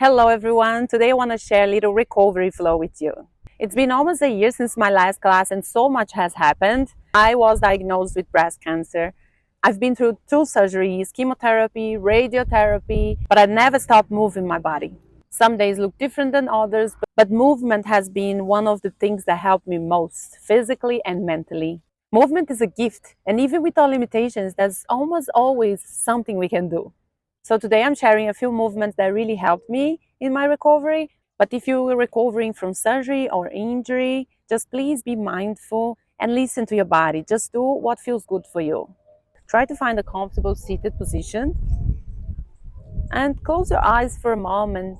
Hello everyone, today I want to share a little recovery flow with you. It's been almost a year since my last class and so much has happened. I was diagnosed with breast cancer. I've been through 2 surgeries, chemotherapy, radiotherapy, but I never stopped moving my body. Some days look different than others, but movement has been one of the things that helped me most, physically and mentally. Movement is a gift, and even with our limitations, there's almost always something we can do. So today I'm sharing a few movements that really helped me in my recovery. But if you're recovering from surgery or injury, just please be mindful and listen to your body. Just do what feels good for you. Try to find a comfortable seated position and close your eyes for a moment.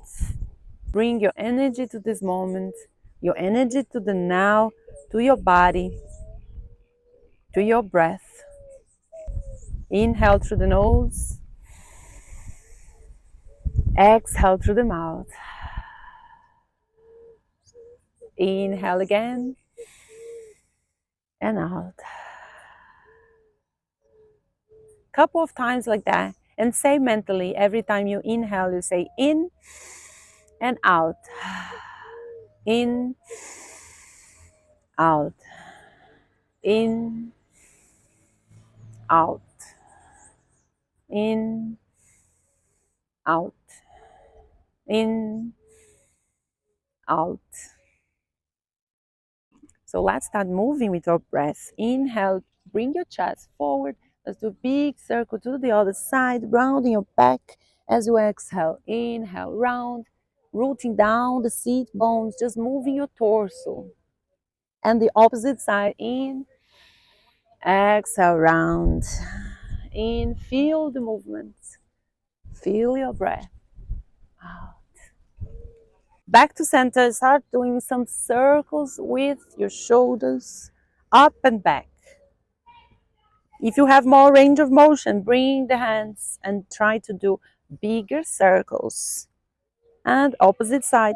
Bring your energy to this moment, your energy to the now, to your body, to your breath. Inhale through the nose, exhale through the mouth. Inhale again and out. Couple of times like that, and say mentally every time you inhale, you say in and out, in, out, in, out, in, out, in, out. So let's start moving with our breath. Inhale, bring your chest forward. Let's do a big circle to the other side, rounding your back as you exhale. Inhale, round, rooting down the seat bones, just moving your torso. And the opposite side, in, exhale, round. In, feel the movement. Feel your breath. Out. Back to center, start doing some circles with your shoulders, up and back. If you have more range of motion, bring the hands and try to do bigger circles. And opposite side,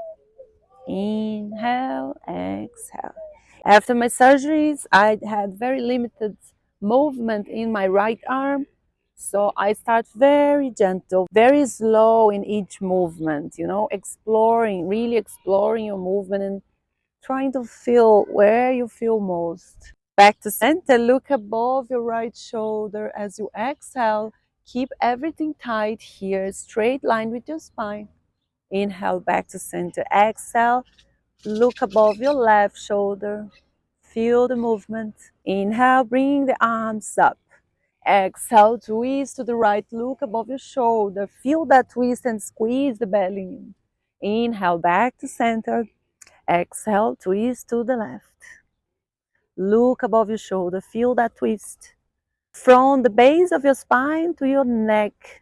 inhale, exhale. After my surgeries, I had very limited movement in my right arm. So I start very gentle, very slow in each movement, exploring, really exploring your movement and trying to feel where you feel most. Back to center, look above your right shoulder as you exhale. Keep everything tight here, straight line with your spine. Inhale, back to center. Exhale, look above your left shoulder. Feel the movement. Inhale, bring the arms up. Exhale, twist to the right, look above your shoulder. Feel that twist and squeeze the belly in. Inhale, back to center. Exhale, twist to the left. Look above your shoulder, feel that twist. From the base of your spine to your neck.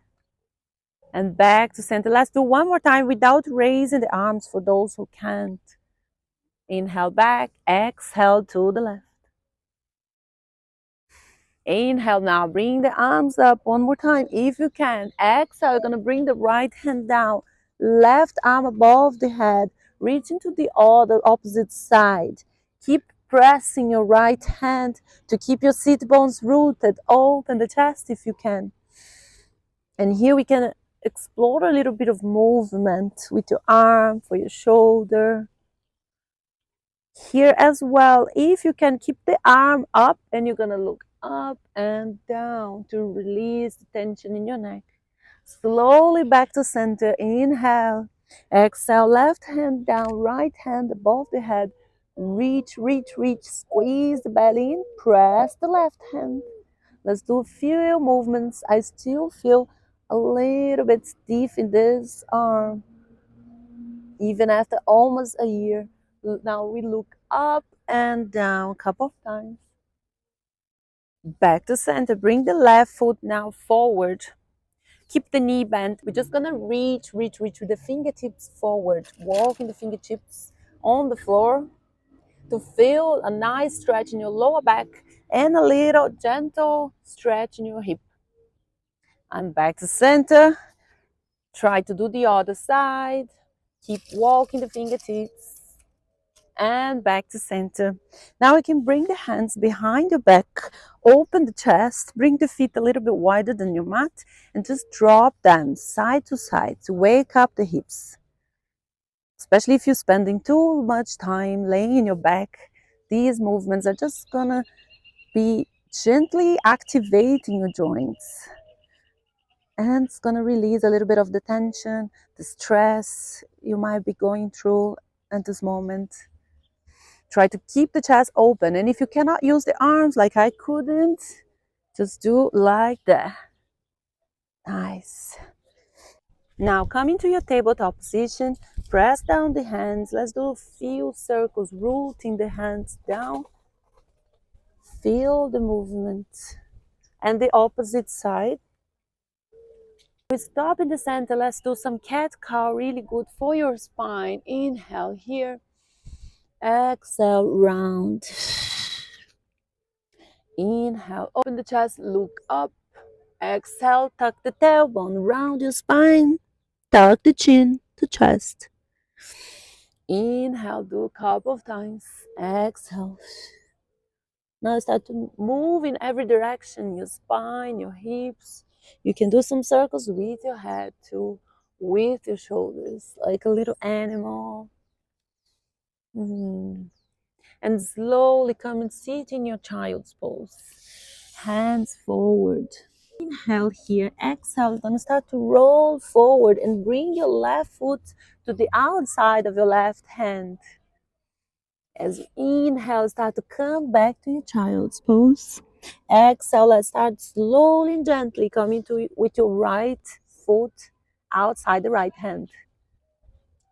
And back to center. Let's do one more time without raising the arms for those who can't. Inhale back, exhale to the left. Inhale now, bring the arms up one more time if you can. Exhale, you're gonna bring the right hand down, left arm above the head, reaching to the other opposite side. Keep pressing your right hand to keep your sit bones rooted. Open the chest if you can. And here we can explore a little bit of movement with your arm, for your shoulder. Here as well, if you can keep the arm up, and you're gonna look up and down to release the tension in your neck. Slowly back to center, inhale, exhale, left hand down, right hand above the head, reach, reach, reach, squeeze the belly in, press the left hand. Let's do a few movements. I still feel a little bit stiff in this arm, even after almost a year. Now we look up and down a couple of times. Back to center. Bring the left foot now forward. Keep the knee bent. We're just gonna reach with the fingertips forward. Walking the fingertips on the floor to feel a nice stretch in your lower back and a little gentle stretch in your hip. And back to center. Try to do the other side. Keep walking the fingertips. And back to center. Now you can bring the hands behind your back, open the chest, bring the feet a little bit wider than your mat, and just drop them side to side to wake up the hips. Especially if you're spending too much time laying in your back, these movements are just gonna be gently activating your joints. And it's gonna release a little bit of the tension, the stress you might be going through at this moment. Try to keep the chest open. And if you cannot use the arms like I couldn't, just do like that. Nice. Now come into your tabletop position, press down the hands. Let's do a few circles, rooting the hands down. Feel the movement. And the opposite side. We stop in the center. Let's do some cat-cow, really good for your spine. Inhale here. Exhale, round. Inhale, open the chest, look up. Exhale, tuck the tailbone, round your spine. Tuck the chin to chest. Inhale, do a couple of times. Exhale. Now start to move in every direction, your spine, your hips. You can do some circles with your head too, with your shoulders, like a little animal. And slowly come and sit in your child's pose. Hands forward. Inhale here, exhale. You're gonna start to roll forward and bring your left foot to the outside of your left hand. As you inhale, start to come back to your child's pose. Exhale, let's start slowly and gently coming to with your right foot outside the right hand.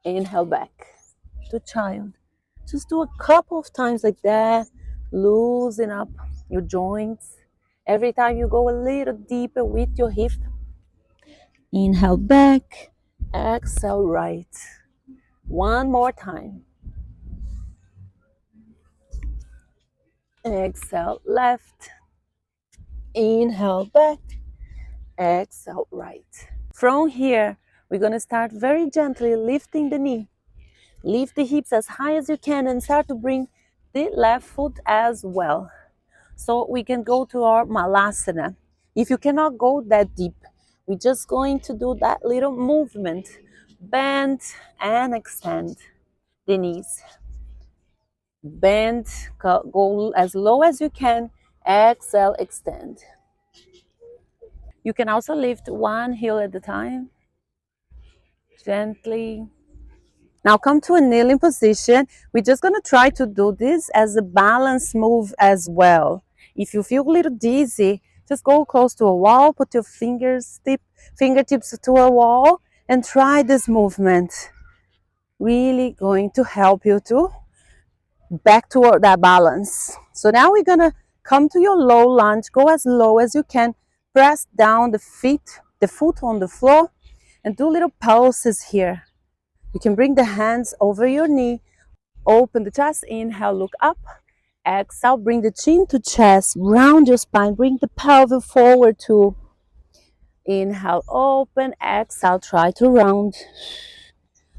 Inhale back to child. Just do a couple of times like that. Loosen up your joints. Every time you go a little deeper with your hip. Inhale back. Exhale right. One more time. Exhale left. Inhale back. Exhale right. From here, we're going to start very gently lifting the knee. Lift the hips as high as you can and start to bring the left foot as well. So we can go to our malasana. If you cannot go that deep, we're just going to do that little movement. Bend and extend the knees. Bend, go as low as you can. Exhale, extend. You can also lift one heel at a time. Gently. Now come to a kneeling position. We're just going to try to do this as a balance move as well. If you feel a little dizzy, just go close to a wall, put your fingertips to a wall and try this movement. Really going to help you to back toward that balance. So now we're going to come to your low lunge. Go as low as you can. Press down the foot on the floor and do little pulses here. You can bring the hands over your knee, open the chest, inhale, look up. Exhale, bring the chin to chest, round your spine, bring the pelvis forward too. Inhale, open, exhale, try to round.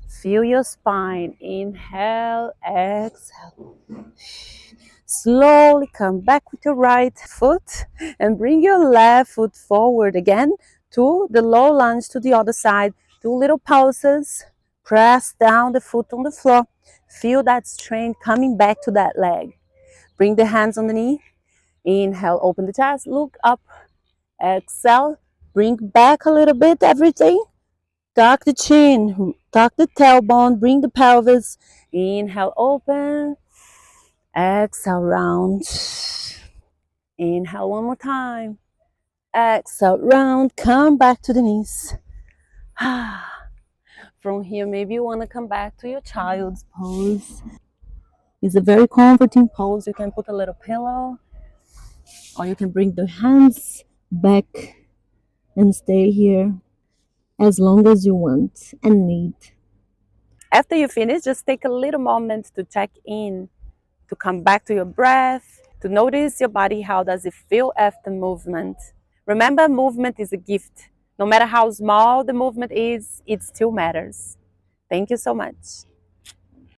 Feel your spine, inhale, exhale. Slowly come back with your right foot and bring your left foot forward again to the low lunge to the other side. Do little pulses. Press down the foot on the floor. Feel that strength coming back to that leg. Bring the hands on the knee. Inhale, open the chest, look up. Exhale, bring back a little bit everything. Tuck the chin, tuck the tailbone, bring the pelvis. Inhale, open. Exhale, round. Inhale one more time. Exhale, round. Come back to the knees. From here, maybe you want to come back to your child's pose. It's a very comforting pose. You can put a little pillow, or you can bring the hands back and stay here as long as you want and need. After you finish, just take a little moment to check in, to come back to your breath, to notice your body. How does it feel after movement? Remember, movement is a gift. No matter how small the movement is, it still matters. Thank you so much.